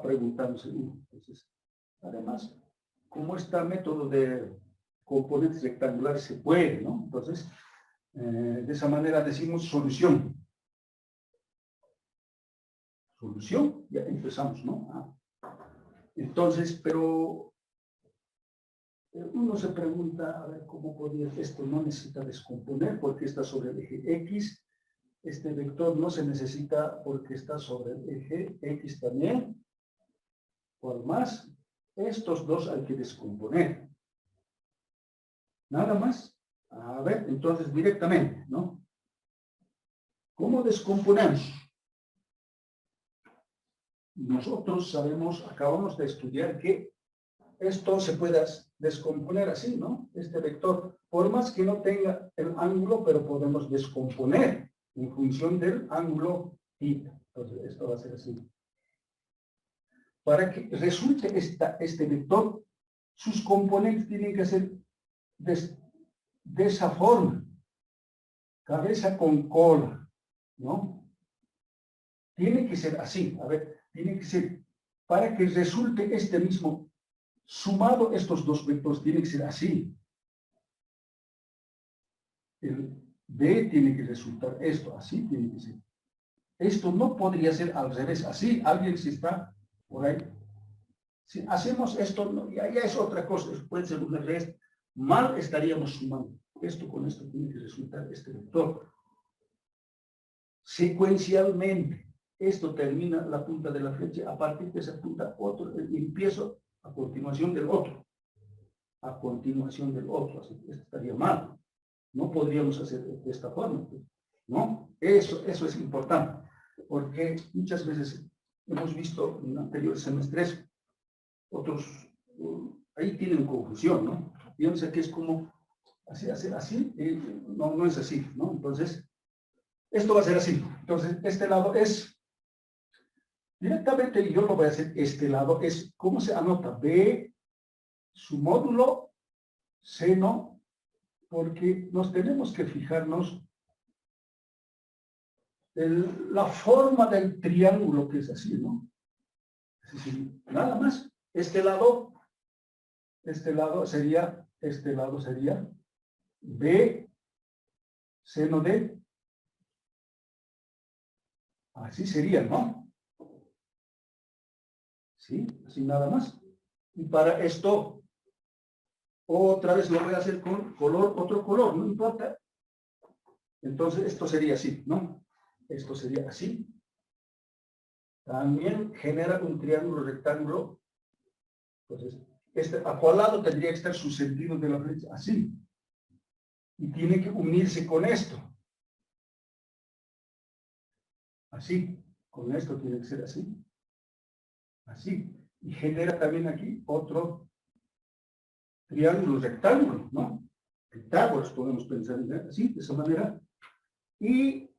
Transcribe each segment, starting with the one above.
preguntándose. Entonces, además, como este método de componentes rectangulares se puede, ¿no? Entonces, de esa manera decimos solución. Solución, ya empezamos, ¿no? Entonces, pero uno se pregunta, a ver, ¿cómo podría esto? No necesita descomponer porque está sobre el eje X. Este vector no se necesita porque está sobre el eje X también. Por más, estos dos hay que descomponer. Nada más. A ver, entonces directamente, ¿no? ¿Cómo descomponemos? Nosotros sabemos, acabamos de estudiar que esto se puede descomponer así, ¿no? Este vector, por más que no tenga el ángulo, pero podemos descomponer en función del ángulo θ. Entonces, esto va a ser así. Para que resulte este vector, sus componentes tienen que ser de esa forma. Cabeza con cola, ¿no? Tiene que ser así, a ver, tiene que ser, para que resulte este mismo, sumado estos dos vectores, tiene que ser así. El B tiene que resultar esto, así tiene que ser. Esto no podría ser al revés, así, alguien si está por ahí. Si hacemos esto, no, ya es otra cosa, puede ser un revés, mal estaríamos sumando. Esto con esto tiene que resultar este vector. Secuencialmente, esto termina la punta de la flecha, a partir de esa punta, otro, empiezo a continuación del otro. A continuación del otro, así que esto estaría mal. No podríamos hacer de esta forma, ¿no? Eso es importante, porque muchas veces hemos visto en anteriores semestres, otros, ahí tienen confusión, ¿no? Piensa que es como así, no es así, ¿no? Entonces, esto va a ser así. Entonces, este lado es, directamente yo lo voy a hacer, este lado es, ¿cómo se anota? B, su módulo, seno, porque nos tenemos que fijarnos en la forma del triángulo que es así, ¿no? Es decir, nada más. Este lado sería B, seno de, así sería, ¿no? Sí, así nada más. Y para esto, otra vez lo voy a hacer con otro color, no importa. Entonces, esto sería así, ¿no? Esto sería así. También genera un triángulo rectángulo. Entonces, ¿a cuál lado tendría que estar su sentido de la flecha? Así. Y tiene que unirse con esto. Así. Con esto tiene que ser así. Así. Y genera también aquí otro triángulo rectángulo, ¿no? Pitágoras podemos pensar así, de esa manera. Y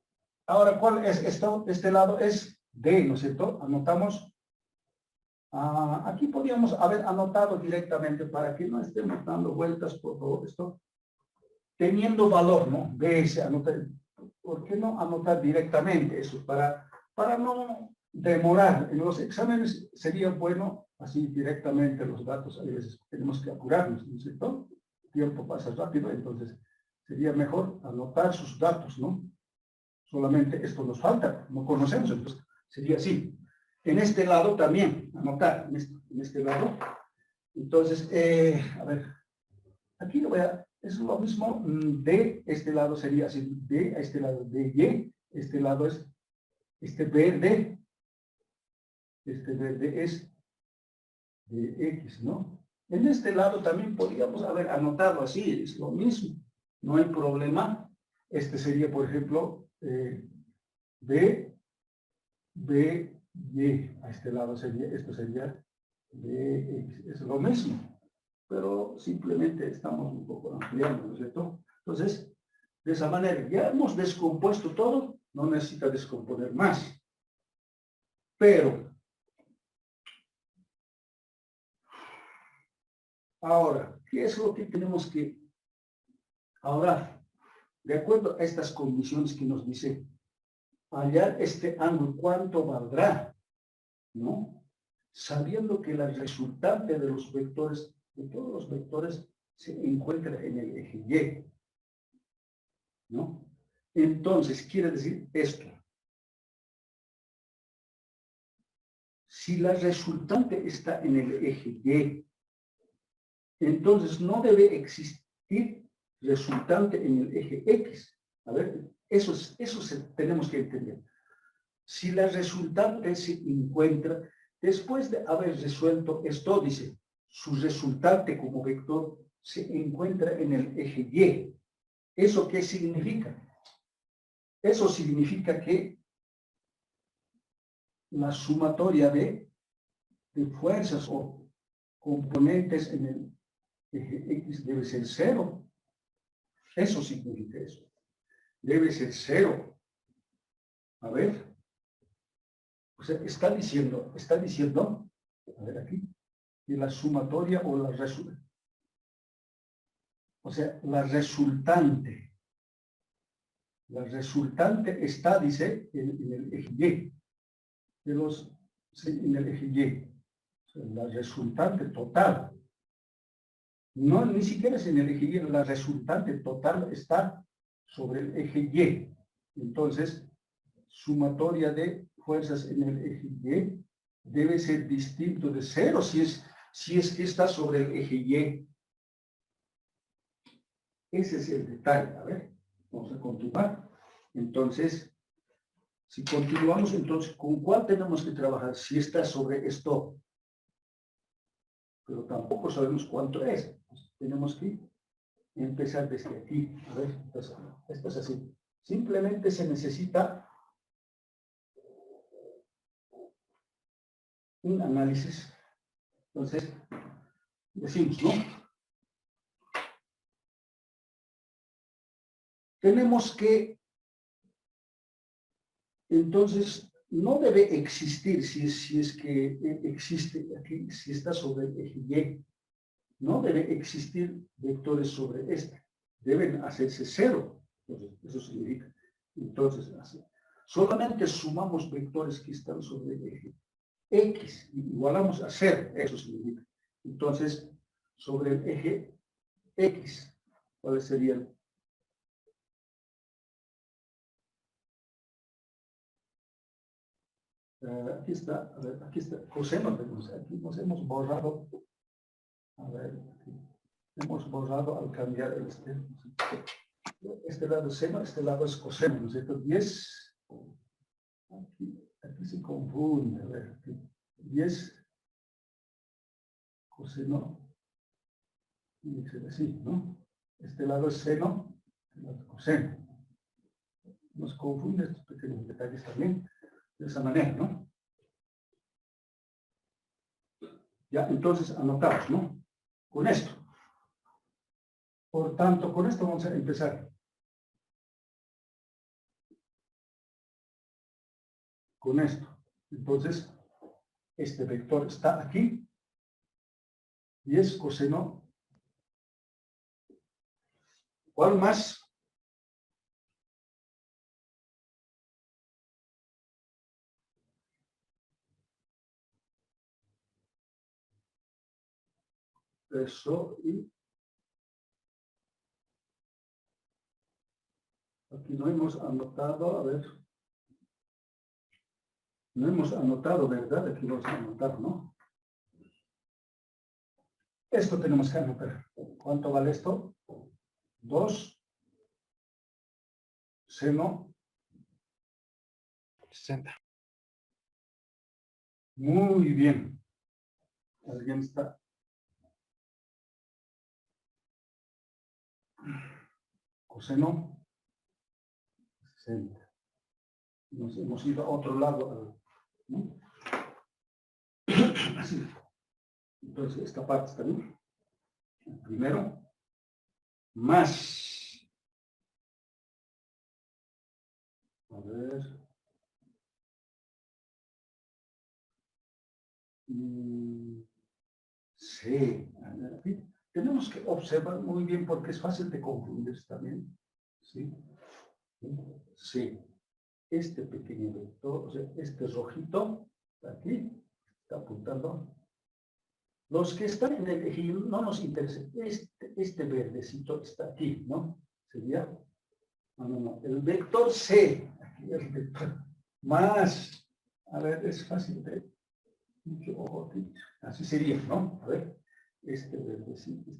ahora, ¿cuál es esto? Este lado es D, ¿no es cierto? Anotamos. Aquí podríamos haber anotado directamente para que no estemos dando vueltas por todo esto. Teniendo valor, ¿no? B se anota. ¿Por qué no anotar directamente eso? Para no demorar. En los exámenes sería bueno así directamente los datos. A veces tenemos que apurarnos, ¿no es cierto? El tiempo pasa rápido, entonces sería mejor anotar sus datos, ¿no? Solamente esto nos falta, no conocemos, entonces sería así. En este lado también, anotar, en este lado. Entonces, a ver, aquí lo voy a, es lo mismo, de este lado sería así, de a este lado de Y, este lado es, este verde es de X, ¿no? En este lado también podríamos haber anotado así, es lo mismo, no hay problema. Este sería, por ejemplo, B, Y, a este lado sería, esto sería BX, es lo mismo, pero simplemente estamos un poco ampliando, ¿no es cierto? Entonces, de esa manera, ya hemos descompuesto todo, no necesita descomponer más. Pero, ahora, ¿qué es lo que tenemos que ahora, de acuerdo a estas condiciones que nos dice, hallar este ángulo, ¿cuánto valdrá? ¿No? sabiendo que la resultante de los vectores, de todos los vectores, se encuentra en el eje Y, ¿no? Entonces, quiere decir esto. Si la resultante está en el eje Y, entonces no debe existir resultante en el eje X. A ver, eso tenemos que entender. Si la resultante se encuentra, después de haber resuelto esto, dice, su resultante como vector se encuentra en el eje Y. ¿Eso qué significa? Eso significa que la sumatoria de fuerzas o componentes en el eje X debe ser 0. Eso significa eso. Debe ser 0. A ver. O sea, está diciendo, a ver aquí, que la sumatoria o la resultante. O sea, la resultante está, dice, en el eje Y. En el eje Y. O sea, la resultante total. No, ni siquiera es en el eje Y, la resultante total está sobre el eje Y. Entonces, sumatoria de fuerzas en el eje Y debe ser distinto de 0 si es que está sobre el eje Y. Ese es el detalle. A ver, vamos a continuar. Entonces, si continuamos, entonces, ¿con cuál tenemos que trabajar? Si está sobre esto, pero tampoco sabemos cuánto es. Pues tenemos que empezar desde aquí. A ver, esto es así. Simplemente se necesita un análisis. Entonces, decimos, ¿no? Tenemos que, entonces, no debe existir, si es que existe aquí, si está sobre el eje Y, no debe existir vectores sobre este. Deben hacerse 0. Entonces, eso significa. Entonces, así. Solamente sumamos vectores que están sobre el eje X, igualamos a 0, eso significa. Entonces, sobre el eje X, ¿cuáles serían? Aquí está, a ver, aquí está, coseno, aquí nos hemos borrado, a ver, aquí, hemos borrado al cambiar este lado es seno, este lado es coseno, ¿no es cierto? 10, aquí se confunde, a ver, aquí, 10 coseno, y dice así, ¿no? Este lado es seno, este lado es coseno. Nos confunde estos pequeños detalles también, de esa manera, ¿no? Ya, entonces anotamos, ¿no? Con esto. Por tanto, con esto vamos a empezar. Con esto. Entonces, este vector está aquí y es coseno. ¿Cuál más? Eso y aquí no hemos anotado, a ver. No hemos anotado, ¿verdad? Aquí vamos a anotar, ¿no? Esto tenemos que anotar. ¿Cuánto vale esto? 2 seno 60. Muy bien. ¿Alguien está? Coseno 60. Nos hemos ido a otro lado, ¿no? Así. Entonces, esta parte está bien. Primero, más. A ver. Sí. Aquí tenemos que observar muy bien porque es fácil de confundir también. Sí. Sí. Este pequeño vector, o sea, este rojito, aquí, está apuntando. Los que están en el eje no nos interesa. Este verdecito está aquí, ¿no? Sería, no. El vector C, aquí el vector, más, a ver, es fácil de, mucho ojo aquí, así sería, ¿no? A ver, este verdecito,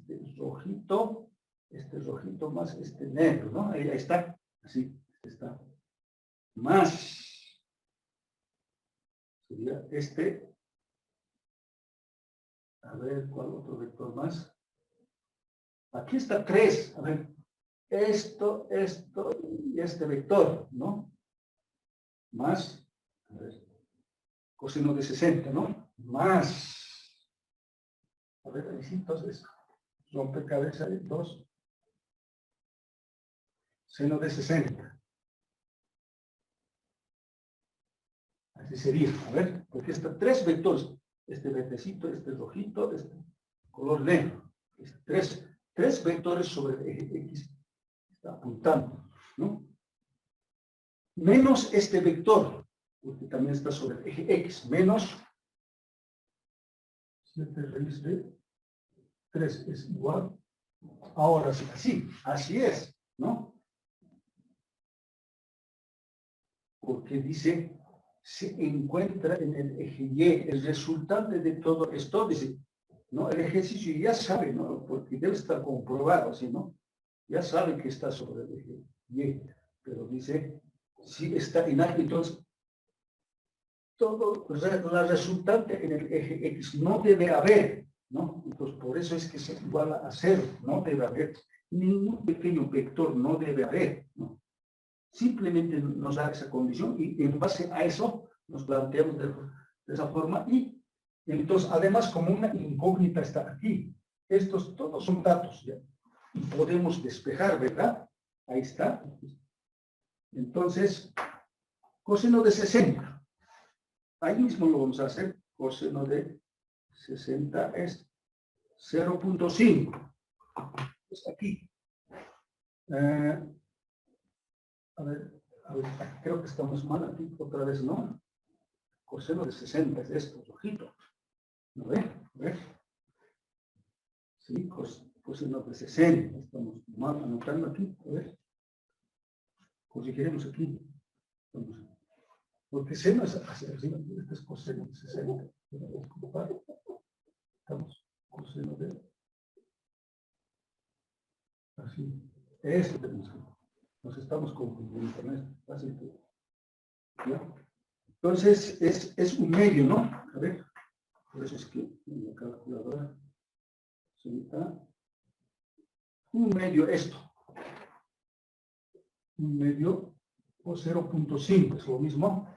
este rojito más este negro, ¿no? Ahí está, así, está. Más, sería este. A ver, ¿cuál otro vector más? Aquí está 3. A ver, esto y este vector, ¿no? Más, a ver, coseno de 60, ¿no? Más, a ver, ahí sí, entonces, rompecabezas de 2, seno de 60. Así sería, a ver, porque están 3 vectores. Este verdecito, este rojito, este color negro. Tres vectores sobre el eje X está apuntando, ¿no? Menos este vector, porque también está sobre el eje X, menos 7 raíz de 3 es igual. Ahora sí, así es, ¿no? Porque dice, se encuentra en el eje Y, el resultante de todo esto, dice, ¿no? El ejercicio ya sabe, ¿no? Porque debe estar comprobado, ¿sí, no? Ya sabe que está sobre el eje Y, pero dice, si está en A, entonces, todo la resultante en el eje X no debe haber, ¿no? Entonces, por eso es que se iguala a 0, no debe haber ningún pequeño vector, no debe haber, ¿no? Simplemente nos da esa condición y en base a eso nos planteamos de esa forma y entonces además como una incógnita está aquí. Estos todos son datos ya y podemos despejar, ¿verdad? Ahí está. Entonces, coseno de 60. Ahí mismo lo vamos a hacer. Coseno de 60 es 0.5. Pues aquí. A ver, creo que estamos mal aquí otra vez, ¿no? Coseno de 60 es esto, rojito. ¿No ve? A ver. Sí, coseno de 60. Estamos mal anotando aquí. A ver. Corregiremos aquí. Porque seno es hacia arriba. Este es coseno de 60. Estamos coseno de... Así. Esto tenemos que... Nos estamos confundiendo con esto. Así que... ¿ya? Entonces, es un medio, ¿no? A ver. Por eso es que en la calculadora se da un medio esto. Un medio o 0.5, es lo mismo.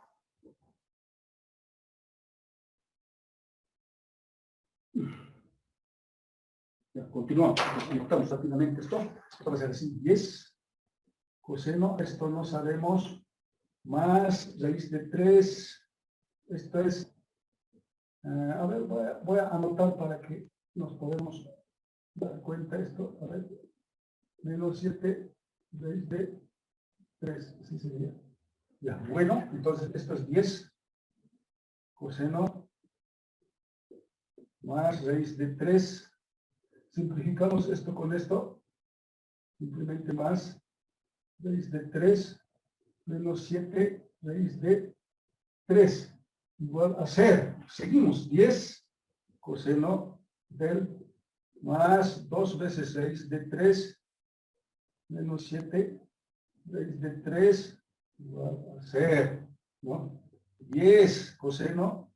Ya, continuamos. Conectamos rápidamente esto. Esto va a ser así. 10 coseno, esto no sabemos. Más raíz de 3. Esto es... a ver, voy a anotar para que nos podamos dar cuenta esto. A ver. Menos 7 raíz de 3. Así sería. Ya, bueno, entonces esto es 10 coseno más raíz de 3. Simplificamos esto con esto. Simplemente más raíz de 3 menos 7 raíz de 3 igual a 0. Seguimos. 10 coseno del más 2 veces raíz de 3 menos 7 raíz de 3 igual a 0. ¿No? 10 coseno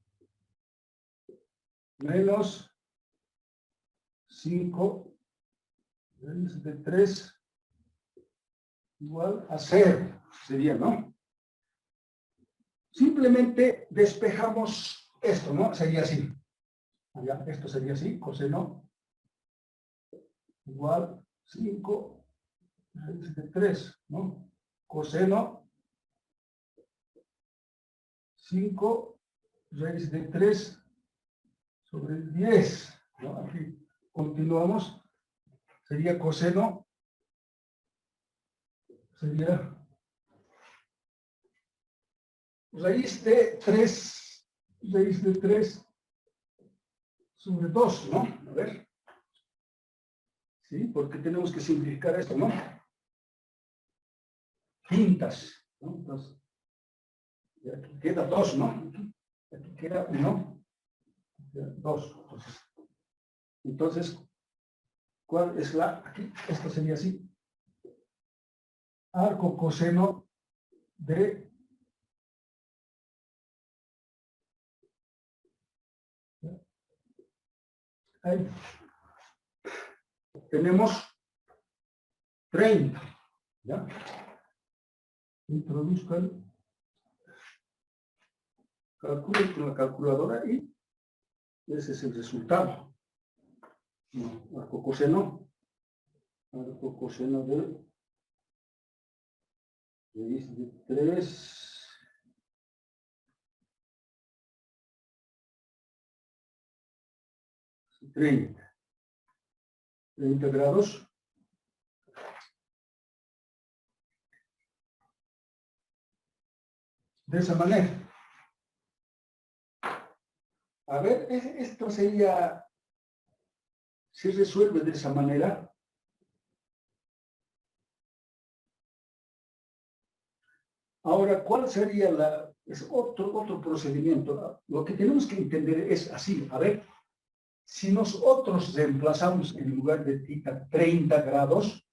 menos 5 raíz de 3 igual a 0. Sería, ¿no? Simplemente despejamos esto, ¿no? Sería así. Ya, esto sería así, coseno igual 5 raíz de 3, ¿no? Coseno 5 raíz de 3 sobre 10, ¿no? Aquí continuamos. Sería coseno, sería raíz de 3 sobre 2, ¿no? A ver. Sí, porque tenemos que simplificar esto, ¿no? Quintas, ¿no? Entonces, y aquí queda 2, ¿no? Aquí queda 1, 2. Entonces, ¿cuál es la? Aquí, esto sería así. Arco coseno de ahí. Tenemos 30, ¿ya? Introduzco el cálculo con la calculadora y ese es el resultado. No, arco coseno de raíz de 3 30 grados. De esa manera. A ver, esto sería, si resuelve de esa manera. Ahora, ¿cuál sería es otro procedimiento? Lo que tenemos que entender es así, a ver, si nosotros reemplazamos en lugar de θ 30 grados,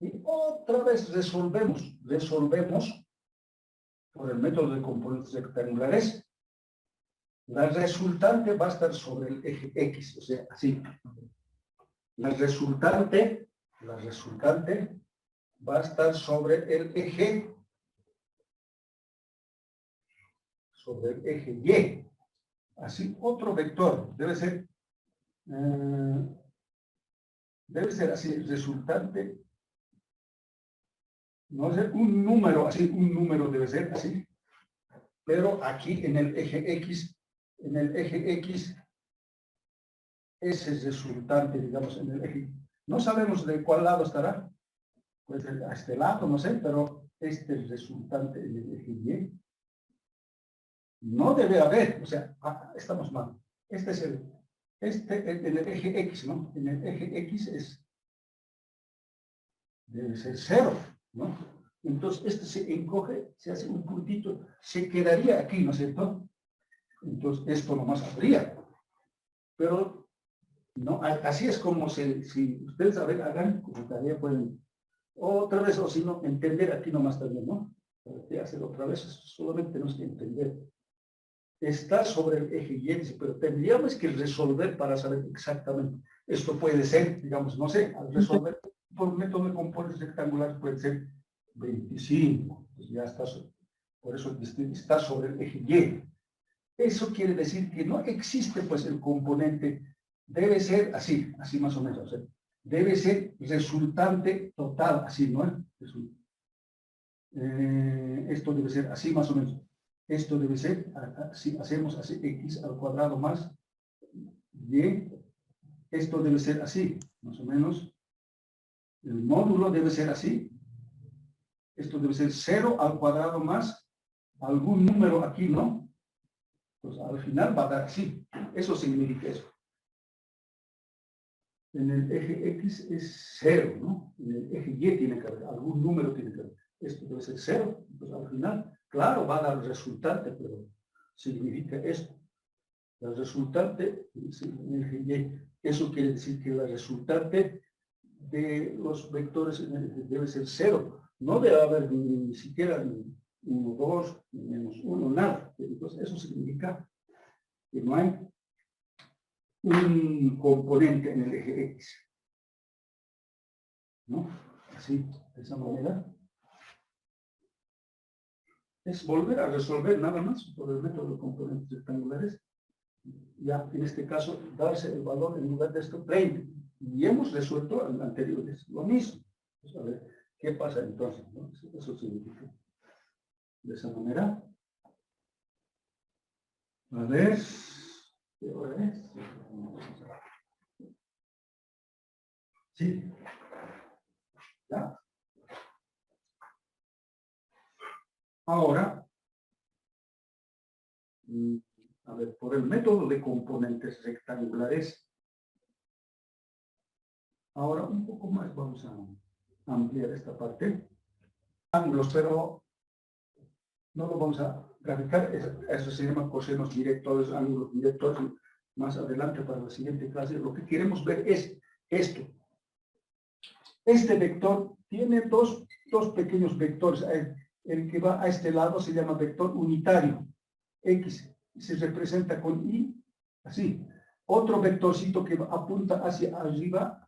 y otra vez resolvemos por el método de componentes rectangulares, la resultante va a estar sobre el eje X, o sea, así. La resultante va a estar sobre el eje Y. Así, otro vector debe ser así, resultante, no sé, un número, así, un número debe ser así, pero aquí en el eje X, ese resultante, digamos, en el eje, no sabemos de cuál lado estará, pues a este lado, no sé, pero este resultante en el eje Y, no debe haber, o sea, estamos mal, este es en el eje X, ¿no? En el eje X debe ser 0, ¿no? Entonces, este se encoge, se hace un puntito, se quedaría aquí, ¿no es cierto? Entonces, esto nomás habría. Pero, no, así es como si ustedes, a ver, hagan como tarea, pueden, otra vez, o si no, entender aquí nomás también, ¿no? Para que hacer otra vez, solamente tenemos que entender. Está sobre el eje Y, pero tendríamos que resolver para saber exactamente. Esto puede ser, digamos, no sé, al resolver por método de componentes rectangulares puede ser 25. Pues ya está, por eso está sobre el eje Y. Eso quiere decir que no existe, pues, el componente, debe ser así más o menos, o sea, debe ser resultante total, así, ¿no? Esto debe ser así más o menos. Esto debe ser, si hacemos así, x al cuadrado más y, esto debe ser así, más o menos. El módulo debe ser así. Esto debe ser 0 al cuadrado más algún número aquí, ¿no? Pues al final va a dar así. Eso significa eso. En el eje X es 0, ¿no? En el eje Y tiene que haber, algún número tiene que haber. Esto debe ser 0. Pues al final, claro, va a dar resultante, pero significa esto. La resultante en el eje Y. Eso quiere decir que la resultante de los vectores debe ser 0. No debe haber ni siquiera 1, 2, menos 1, nada. Entonces, eso significa que no hay un componente en el eje X. ¿No? Así, de esa manera. Es volver a resolver nada más por el método de componentes rectangulares. Ya, en este caso, darse el valor en lugar de esto 30. Y hemos resuelto el anterior, es lo mismo. Pues a ver, ¿qué pasa entonces? ¿No? Eso significa. De esa manera. A ver. ¿Qué hora es? Sí. ¿Ya? Ahora, A ver, por el método de componentes rectangulares. Ahora un poco más vamos a ampliar esta parte. Ángulos, pero no lo vamos a graficar. Eso se llama cosenos directos, ángulos directos. Más adelante para la siguiente clase. Lo que queremos ver es esto. Este vector tiene dos pequeños vectores. El que va a este lado se llama vector unitario. X se representa con Y, así. Otro vectorcito que apunta hacia arriba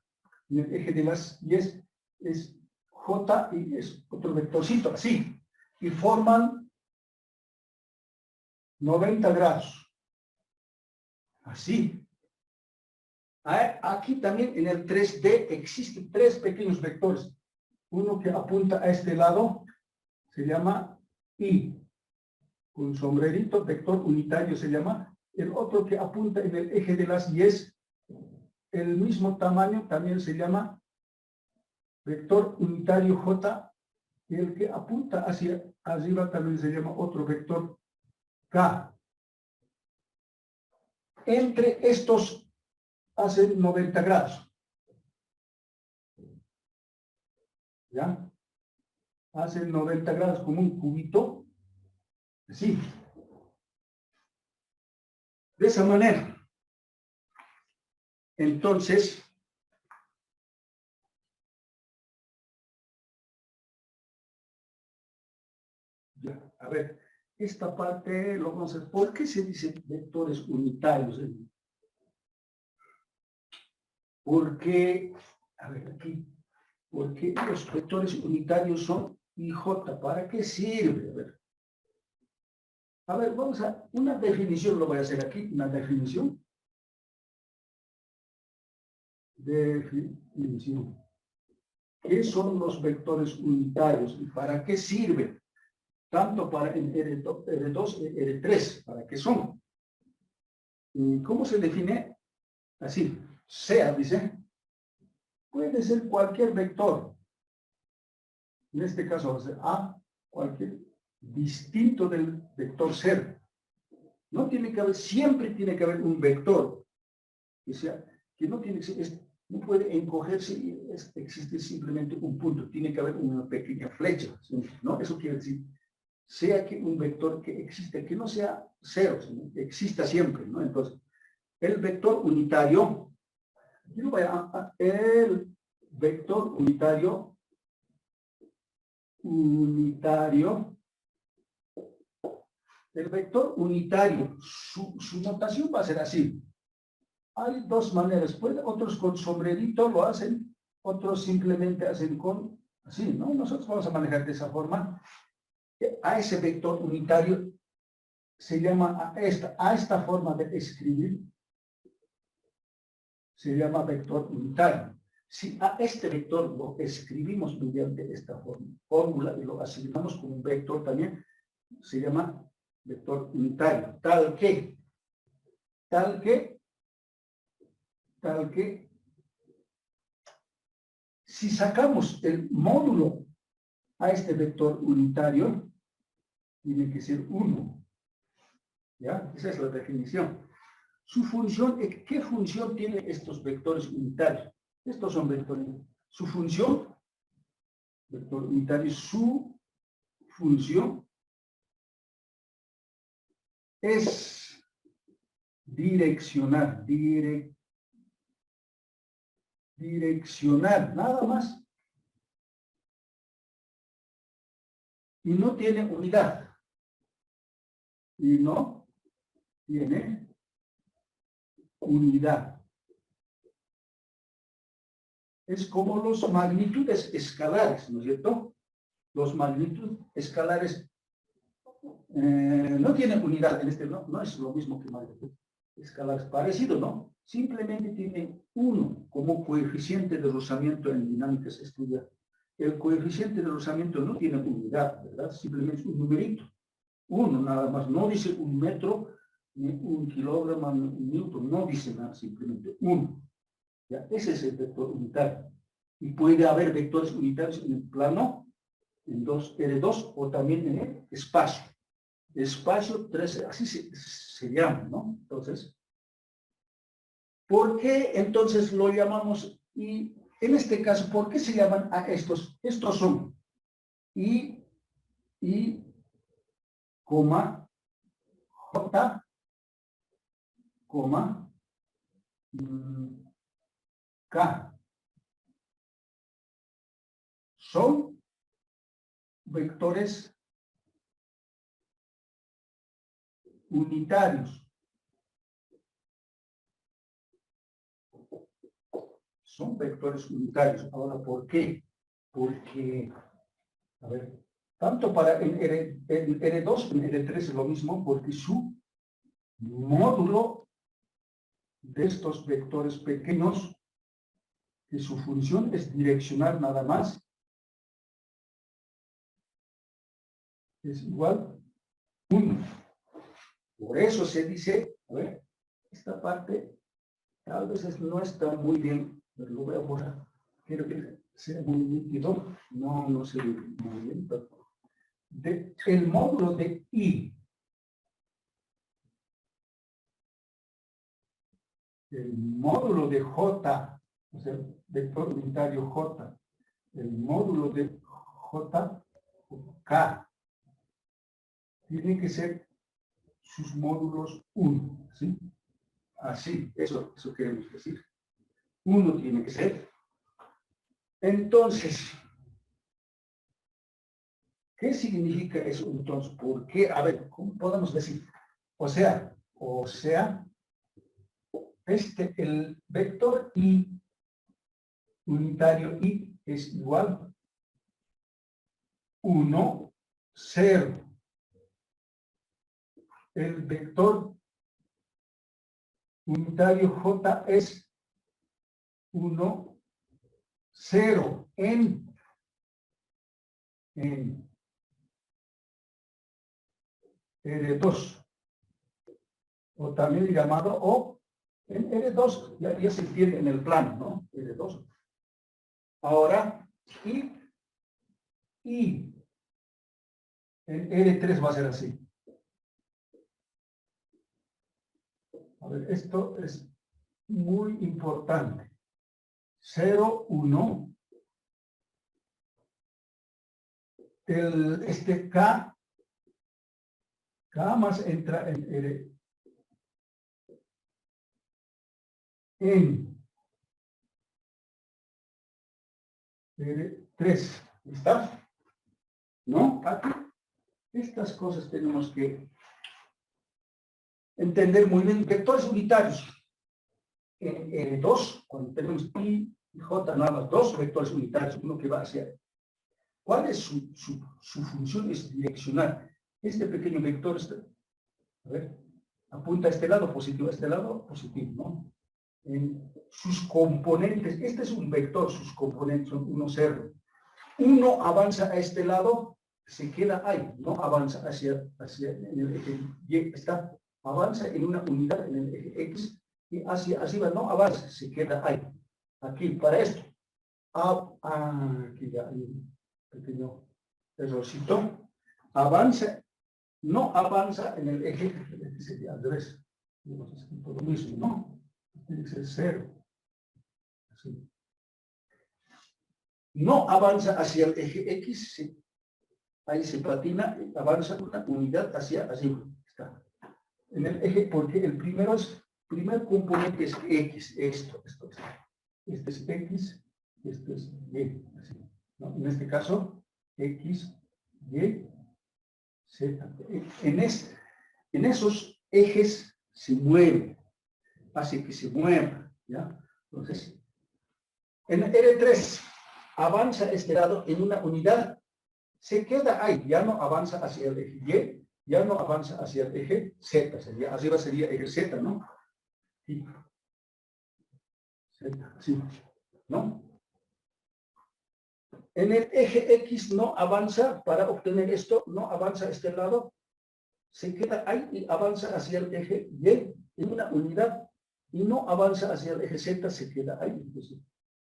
en el eje de las Y es J y es otro vectorcito, así. Y forman 90 grados. Así. Aquí también en el 3D existen tres pequeños vectores. Uno que apunta a este lado se llama Y. Un sombrerito, vector unitario se llama. El otro que apunta en el eje de las Y es el mismo tamaño, también se llama vector unitario J. Y el que apunta hacia arriba también se llama otro vector K. Entre estos hacen 90 grados. ¿Ya? Hacen 90 grados como un cubito. Así. De esa manera. Entonces, ya, a ver, esta parte lo vamos a ver. ¿Por qué se dice vectores unitarios? Porque, a ver aquí, porque los vectores unitarios son IJ. ¿Para qué sirve? A ver, vamos a, una definición lo voy a hacer aquí, una definición. Definición. ¿Qué son los vectores unitarios y para qué sirven? Tanto para el R2 y R3, ¿para qué son? ¿Y cómo se define? Así, sea, dice, puede ser cualquier vector. En este caso va a ser A, cualquier distinto del vector 0. No tiene que haber, siempre tiene que haber un vector. O sea, que no tiene que ser, no puede encogerse y existe simplemente un punto. Tiene que haber una pequeña flecha, ¿no? Eso quiere decir, sea que un vector que existe, que no sea 0, sino que exista siempre, ¿no? Entonces, el vector unitario, yo voy el vector unitario, el vector unitario, su notación va a ser así. Hay dos maneras, otros con sombrerito lo hacen, otros simplemente hacen con, así, ¿no? Nosotros vamos a manejar de esa forma. A ese vector unitario se llama, a esta forma de escribir, se llama vector unitario. Si a este vector lo escribimos mediante esta fórmula y lo asignamos como un vector también, se llama vector unitario. Tal que, si sacamos el módulo a este vector unitario, tiene que ser 1. ¿Ya? Esa es la definición. Su función, ¿qué función tienen estos vectores unitarios? Estos son vectores. Su función, vector unitario, su función es direccionar, direccionar, nada más. Y no tiene unidad. Y no tiene unidad. Es como los magnitudes escalares, ¿no es cierto? Los magnitudes escalares no tienen unidad. En este no es lo mismo que magnitud escalares. Parecido, ¿no? Simplemente tiene 1 como coeficiente de rozamiento en dinámica se estudia. El coeficiente de rozamiento no tiene unidad, ¿verdad? Simplemente es un numerito. 1 nada más. No dice 1 metro, ni 1 kilogramo, ni 1 newton. No dice nada, simplemente 1. ¿Ya? Ese es el vector unitario. Y puede haber vectores unitarios en el plano, en R2 o también en el espacio. espacio 13, así se llama, ¿no? Entonces, ¿por qué entonces lo llamamos? Y en este caso, ¿por qué se llaman a estos? Estos son I, coma, J, coma, K. Son vectores unitarios. Son vectores unitarios. Ahora, ¿por qué? Porque, a ver, tanto para en R2, en R3 es lo mismo, porque su módulo de estos vectores pequeños, que su función es direccionar nada más, es igual a 1. Por eso se dice, a ver, esta parte tal vez no está muy bien, pero lo voy a borrar. Quiero que sea muy nítido, no se ve muy bien, pero el módulo de I, el módulo de J, o sea, vector unitario J, el módulo de J, K, tiene que ser sus módulos 1, ¿sí? Así, eso queremos decir. 1 tiene que ser. Entonces, ¿qué significa eso? Entonces, ¿por qué? A ver, ¿cómo podemos decir? O sea, el vector I, unitario I, es igual 1, 0. El vector unitario J es 1, 0 en R2, o también llamado O en R2, ya se entiende en el plano, ¿no? R2. Ahora, y en R3 va a ser así. A ver, esto es muy importante. 0, 1. Este K más entra en R. En R3. ¿Está? ¿No? Aquí. Estas cosas tenemos que entender muy bien. Vectores unitarios. En R2, cuando tenemos I y J, nada más dos vectores unitarios, uno que va hacia. ¿Cuál es su función? Es direccionar. Este pequeño vector está, a ver, apunta a este lado positivo, a este lado positivo, ¿no? En sus componentes, este es un vector, sus componentes son 1, 0. Uno avanza a este lado, se queda ahí, no avanza hacia en el eje Y, está, avanza en una unidad en el eje X, y hacia arriba no avanza, se queda ahí. Aquí, para esto. Aquí ya hay un pequeño errorcito. Avanza, no avanza en el eje, sería al revés. Hemos escrito lo mismo, ¿no? Tiene que ser 0. Así. No avanza hacia el eje X, sí. Ahí se patina, avanza una unidad hacia arriba. Está. En el eje, porque el primer componente es X, esto. Este es X, este es Y. Así, ¿no? En este caso, X, Y, Z. En esos ejes se mueve, hace que se mueva, ¿ya? Entonces, en R3 avanza este lado en una unidad, se queda ahí, ya no avanza hacia el eje Y, ya no avanza hacia el eje Z, arriba sería eje Z, ¿no? Y Z, así, ¿no? En el eje X no avanza, para obtener esto, no avanza a este lado, se queda ahí y avanza hacia el eje Y en una unidad, y no avanza hacia el eje Z, se queda ahí. Entonces,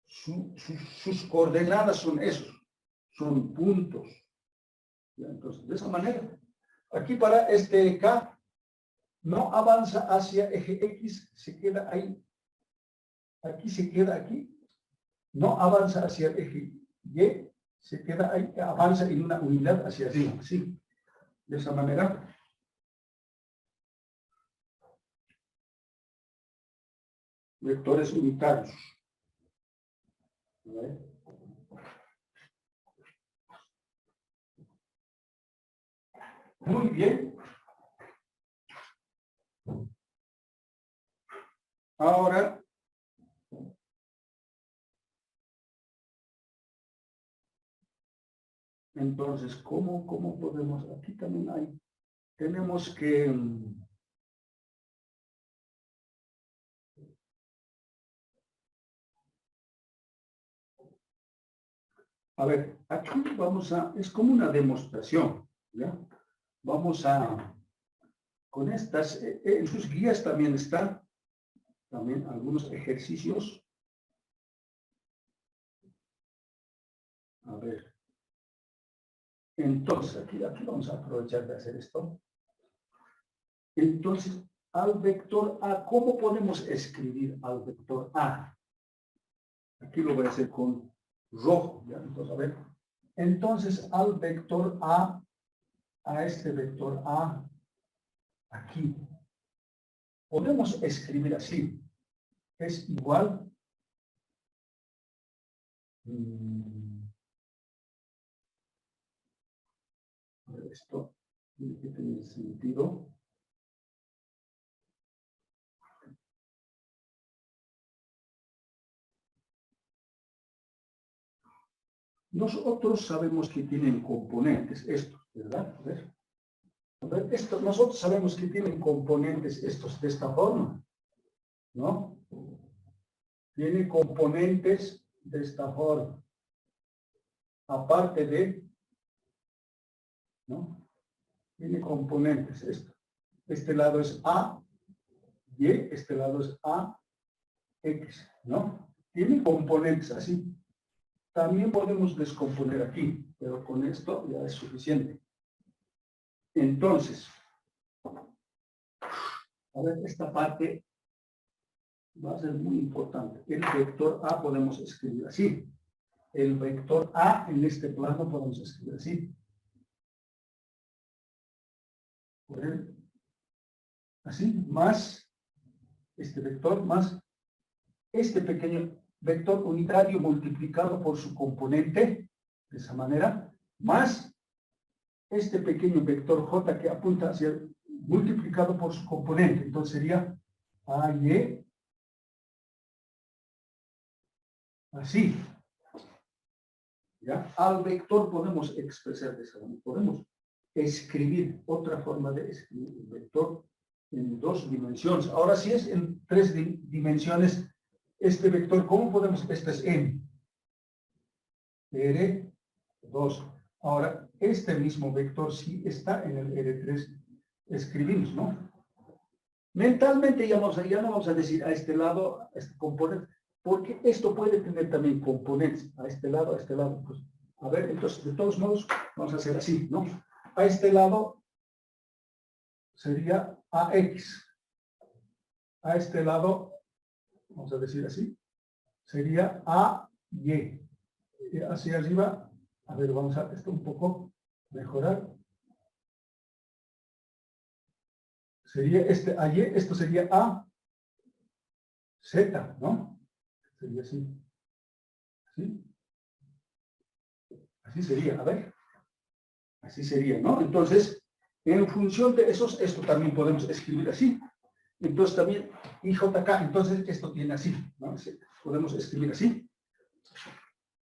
sus coordenadas son esos, son puntos. ¿Ya? Entonces, de esa manera, Aquí para este K, no avanza hacia eje X, se queda ahí. Aquí se queda aquí. No avanza hacia el eje Y, se queda ahí, avanza en una unidad hacia arriba, ¿sí? De esa manera. Vectores unitarios. Muy bien. Ahora, entonces, ¿cómo podemos? Aquí también hay, tenemos que... A ver, aquí vamos a, es como una demostración, ¿ya? Vamos a, con estas, en sus guías también están, también algunos ejercicios. A ver. Entonces, aquí vamos a aprovechar de hacer esto. Entonces, al vector A, ¿cómo podemos escribir al vector A? Aquí lo voy a hacer con rojo, ¿ya? Entonces, a ver. Entonces, al vector A este vector A, aquí, podemos escribir así. Es igual. Esto tiene que tener sentido. Nosotros sabemos que tienen componentes estos, ¿verdad? A ver, esto, nosotros sabemos que tienen componentes estos de esta forma, ¿no? Tiene componentes de esta forma. Aparte de, ¿no? Tiene componentes esto. Este lado es A, Y, este lado es A, X, ¿no? Tiene componentes así. También podemos descomponer aquí, pero con esto ya es suficiente. Entonces, a ver, esta parte va a ser muy importante. El vector A podemos escribir así. El vector A en este plano podemos escribir así. Así, más este vector, más este pequeño vector unitario multiplicado por su componente, de esa manera, más este pequeño vector J que apunta hacia el multiplicado por su componente. Entonces sería AY, así. ¿Ya? Al vector podemos expresar de esa manera. Podemos escribir otra forma de escribir el vector en dos dimensiones. Ahora, si es en tres dimensiones, este vector, ¿cómo podemos? Este es M. R2. Ahora, este mismo vector sí está en el R3. Escribimos, ¿no? Mentalmente ya no vamos a decir a este lado, a este componente, porque esto puede tener también componentes, a este lado, pues, a ver, entonces, de todos modos, vamos a hacer así, ¿no? A este lado sería AX. A este lado, vamos a decir así, sería AY. Y hacia arriba, a ver, vamos a esto un poco mejorar. Sería este AY, esto sería AZ, ¿no? Sería así. ¿Sí? Así sería, a ver. Así sería, ¿no? Entonces, en función de esos, esto también podemos escribir así. Entonces también IJK, entonces esto tiene así, ¿no? Podemos escribir así.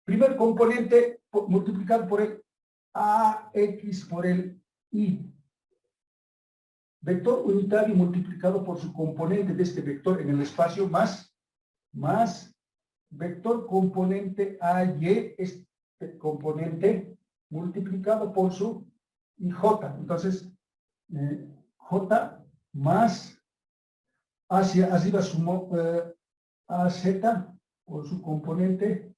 Primer componente multiplicado por el AX por el Y. Vector unitario multiplicado por su componente de este vector en el espacio más vector componente AY, este componente multiplicado por su J. Entonces, J más hacia arriba sumo AZ por su componente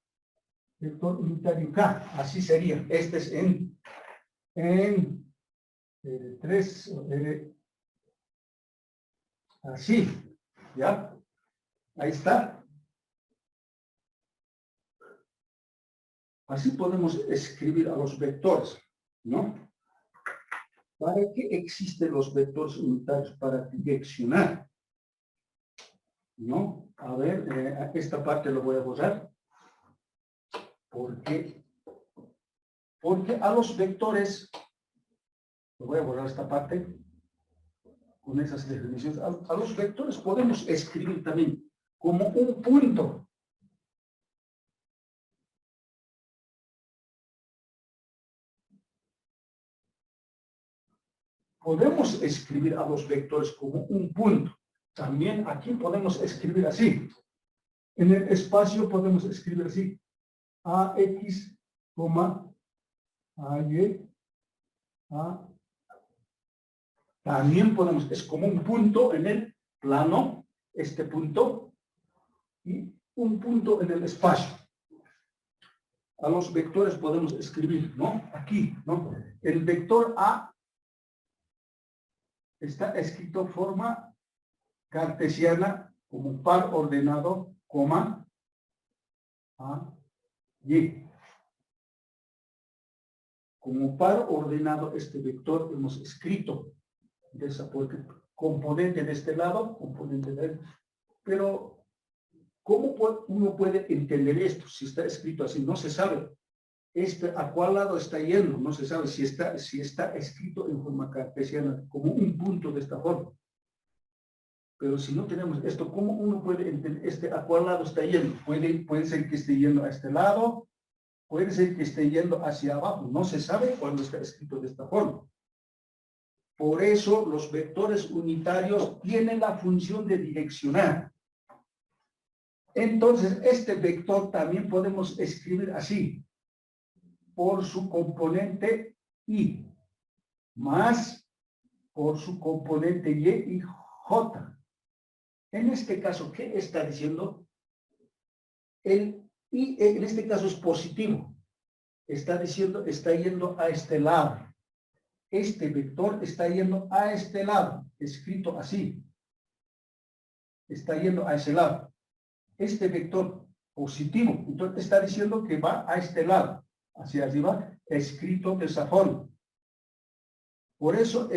vector unitario K. Así sería. Este es en R3 o R así, ¿ya? Ahí está. Así podemos escribir a los vectores, ¿no? ¿Para qué existen los vectores unitarios? Para direccionar, ¿no? A ver, esta parte lo voy a borrar. ¿Por qué? Porque a los vectores, lo voy a borrar esta parte, con esas definiciones, a los vectores podemos escribir también como un punto. Podemos escribir a los vectores como un punto. También aquí podemos escribir así. En el espacio podemos escribir así. AX, AY, A. También podemos, es como un punto en el plano, este punto, y un punto en el espacio. A los vectores podemos escribir, ¿no? Aquí, ¿no? El vector A está escrito forma cartesiana como par ordenado, coma, A, Y. Como par ordenado este vector hemos escrito de esa, porque componente de este lado, componente de él. Pero, ¿cómo uno puede entender esto? Si está escrito así, no se sabe. ¿A cuál lado está yendo? No se sabe si está escrito en forma cartesiana, como un punto de esta forma. Pero si no tenemos esto, ¿cómo uno puede entender a cuál lado está yendo? Puede ser que esté yendo a este lado, puede ser que esté yendo hacia abajo. No se sabe cuando está escrito de esta forma. Por eso los vectores unitarios tienen la función de direccionar. Entonces, este vector también podemos escribir así, por su componente Y, más por su componente Y y J. En este caso, ¿qué está diciendo? El Y en este caso es positivo. Está diciendo, está yendo a este lado. Este vector está yendo a este lado, escrito así. Está yendo a ese lado. Este vector positivo, entonces está diciendo que va a este lado, hacia arriba, escrito de esa forma. Por eso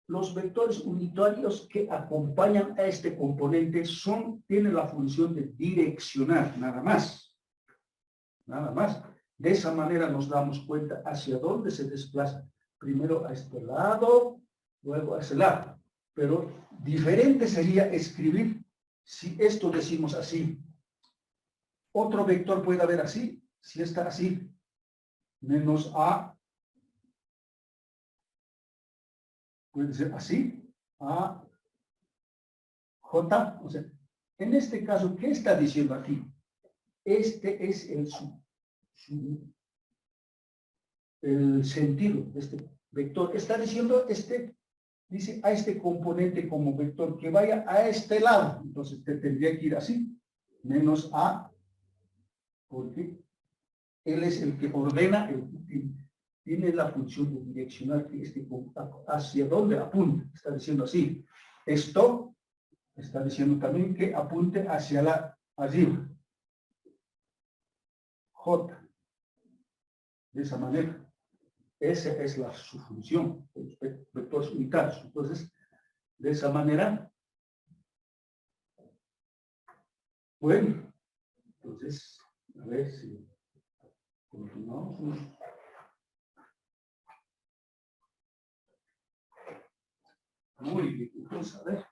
los vectores unitarios que acompañan a este componente tienen la función de direccionar, nada más. Nada más. De esa manera nos damos cuenta hacia dónde se desplaza. Primero a este lado, luego a ese lado. Pero diferente sería escribir si esto decimos así. Otro vector puede haber así, si está así. Menos A. Puede ser así. A. J. O sea, en este caso, ¿qué está diciendo aquí? Este es el sentido de este vector. Está diciendo dice a este componente como vector que vaya a este lado. Entonces tendría que ir así. Menos A, porque él es el que ordena, tiene la función de direccionar hacia dónde apunta. Está diciendo así. Esto está diciendo también que apunte hacia arriba. J. De esa manera. Esa es su función, los vectores unitarios. Entonces, de esa manera, bueno, entonces, a ver si continuamos. Muy bien, entonces, a ver,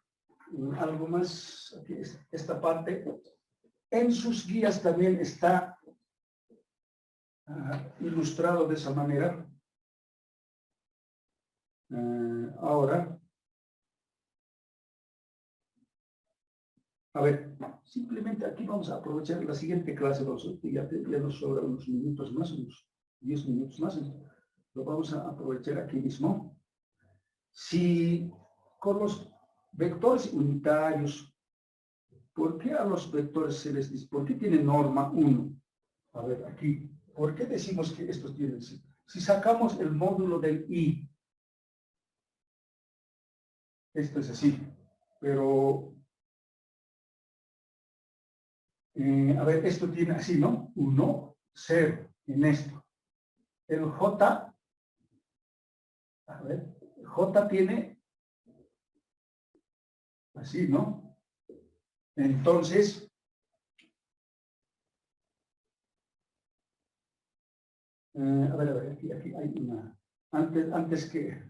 algo más, aquí esta parte. En sus guías también está ilustrado de esa manera. Ahora, a ver, simplemente aquí vamos a aprovechar la siguiente clase, ya nos sobran unos minutos más, unos 10 minutos más, lo vamos a aprovechar aquí mismo. Si con los vectores unitarios, ¿por qué a los vectores se les dice? ¿Por qué tiene norma 1? A ver, aquí, ¿por qué decimos que estos tienen? Si sacamos el módulo del I, Esto es así. Pero, a ver, esto tiene así, ¿no? 1, 0 en esto. El J, a ver, J tiene así, ¿no? Entonces, a ver, aquí hay una, antes que,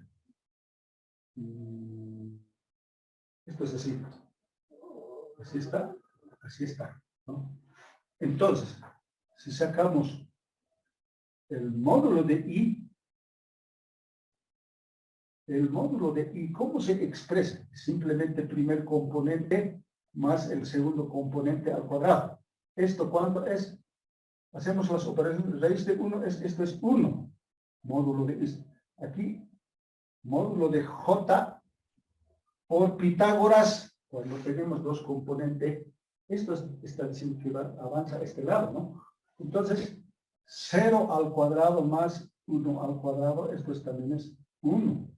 esto es así, así está, ¿no? Entonces, si sacamos el módulo de I, ¿cómo se expresa? Simplemente el primer componente más el segundo componente al cuadrado. ¿Esto cuánto es? Hacemos las operaciones, raíz de 1, esto es 1. Módulo de, aquí, módulo de J por Pitágoras, cuando tenemos dos componentes, esto está diciendo que avanza a este lado, ¿no? Entonces, 0 al cuadrado más 1 al cuadrado, esto también es 1.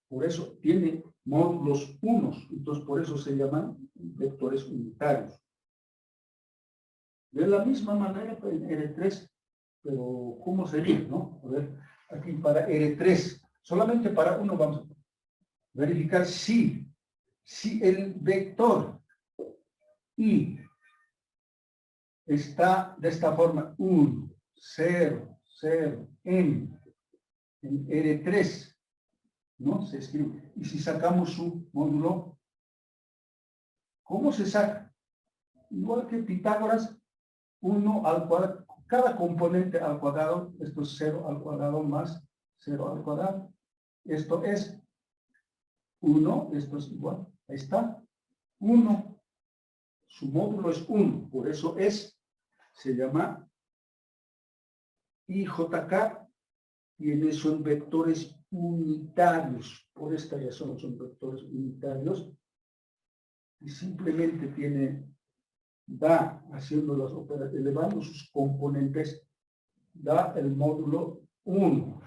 Por eso tiene módulos unos, entonces por eso se llaman vectores unitarios. De la misma manera en R3, pero ¿cómo sería, no? A ver, aquí para R3, solamente para uno vamos a verificar si el vector I está de esta forma, 1, 0, 0, en R3, ¿no? Se escribe. Y si sacamos su módulo, ¿cómo se saca? Igual que Pitágoras, 1 al cuadrado, cada componente al cuadrado, esto es 0 al cuadrado más 0 al cuadrado. Esto es 1, esto es igual, ahí está, 1. Su módulo es 1, por eso se llama IJK, y son vectores unitarios. Por esta razón son vectores unitarios. Y simplemente da, haciendo las operaciones, elevando sus componentes, da el módulo 1.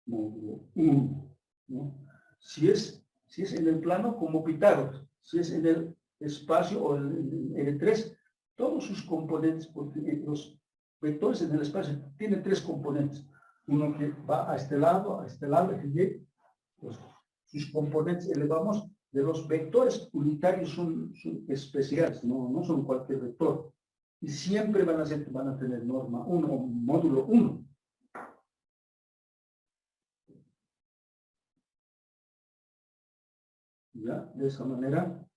Módulo 1. ¿No? Si es en el plano, como Pitágoras. Si es en el espacio o en el 3, todos sus componentes, porque los vectores en el espacio tienen 3 componentes. Uno que va a este lado, y sus componentes elevamos. De los vectores unitarios son especiales, no son cualquier vector. Y siempre van a tener norma 1 o módulo 1. ¿Ya? De esa manera